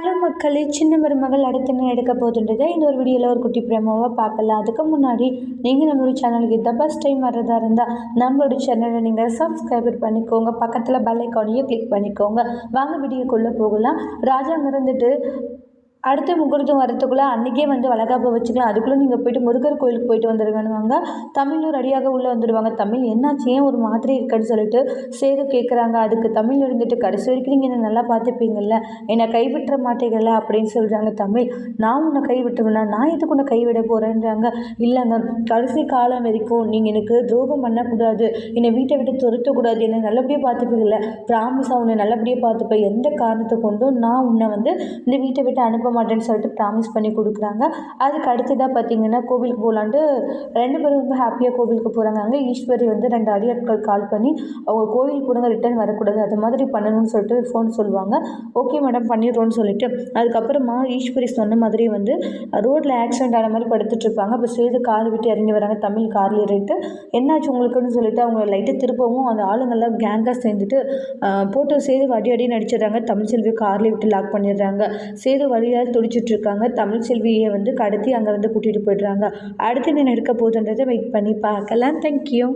Hello மக்களே, சின்ன மருமகள் அடுத்து என்ன எடுக்க போகுதுன்றதை இந்த ஒரு வீடியோவில் ஒரு குட்டி பிரேமாவாக பார்க்கலாம். அதுக்கு முன்னாடி நீங்கள் நம்மளோட சேனலுக்கு இதை ஃபஸ்ட் டைம் வர்றதா இருந்தால் நம்மளோட சேனலை நீங்கள் சப்ஸ்கிரைபர் பண்ணிக்கோங்க, பக்கத்தில் பெல் ஐக்கானையும் கிளிக் பண்ணிக்கோங்க. வாங்க வீடியோக்குள்ளே போகலாம். ராஜா அங்கே இருந்துட்டு அடுத்த முகூர்த்தம் வரத்துக்குள்ளே அன்றைக்கே வந்து வளகாப்பை வச்சுட்டு அதுக்குள்ளே நீங்கள் போய்ட்டு முருகர் கோயிலுக்கு போயிட்டு வந்துடுங்கன்னுவாங்க. தமிழும் ரெடியாக உள்ளே வந்துடுவாங்க. தமிழ் என்னாச்சு, ஏன் ஒரு மாதிரி இருக்குன்னு சொல்லிட்டு சேது கேட்குறாங்க. அதுக்கு தமிழ் இருந்துட்டு கடைசி வரைக்கும் நீங்கள் என்னை நல்லா பார்த்துப்பீங்கள்ல, என்னை கைவிட்டுற மாட்டீங்கல்ல அப்படின்னு சொல்கிறாங்க. தமிழ், நான் உன்னை கைவிட்டுருவேன்னா நான் எதுக்கு உன்னை கைவிட போகிறேன்றாங்க. இல்லைங்க, கடைசி காலம் வரைக்கும் நீங்கள் எனக்கு துரோகம் பண்ணக்கூடாது, என்னை வீட்டை விட்டு துரத்தக்கூடாது, என்னை நல்லபடியாக பார்த்துப்பீங்கல்ல, ப்ராமிஸாக உன்னை நல்லபடியாக பார்த்துப்பேன், எந்த காரணத்தை கொண்டும் நான் உன்னை வந்து இந்த வீட்டை விட்டு அனுப்ப மாட்டேன்னு சொல்லிட்டு ப்ராமிஸ் பண்ணி கொடுக்குறாங்க. அதுக்கு அடுத்ததாக பார்த்தீங்கன்னா கோவிலுக்கு போகலான்ட்டு 2 பேரும் ரொம்ப ஹாப்பியாக கோவிலுக்கு போகிறாங்க. அங்கே ஈஸ்வரி வந்து 2 அடியாட்கள் கால் பண்ணி அவங்க கோவில் கூட ரிட்டர்ன் வரக்கூடாது, அது மாதிரி பண்ணணும்னு சொல்லிட்டு ஃபோன் சொல்லுவாங்க. ஓகே மேடம் பண்ணிடுறோன்னு சொல்லிட்டு அதுக்கப்புறமா ஈஸ்வரி சொன்ன மாதிரி வந்து ரோட்டில் ஆக்சிடென்ட் ஆன மாதிரி படுத்துட்ருப்பாங்க. அப்போ சேது கார் விட்டு இறங்கி வராங்க. தமிழ் காரில் ஏறிட்டு என்னாச்சு உங்களுக்குன்னு சொல்லிட்டு அவங்க லைட்டை திருப்பவும் அந்த ஆளுங்கள்லாம் கேங்காக சேர்ந்துட்டு போட்டு சேது அடி நடிச்சிடுறாங்க. தமிழ் செல்வி காரில் விட்டு லாக் பண்ணிடுறாங்க. சேது வழியாக துடிச்சிட்டு இருக்காங்க. தமிழ் செல்வியை வந்து கடத்தி அங்கேருந்து கூட்டிகிட்டு போய்ட்றாங்க. அடுத்து என்ன நடக்க போகுதுன்றதை வெயிட் பண்ணி பார்க்கலாம். தேங்க்யூ.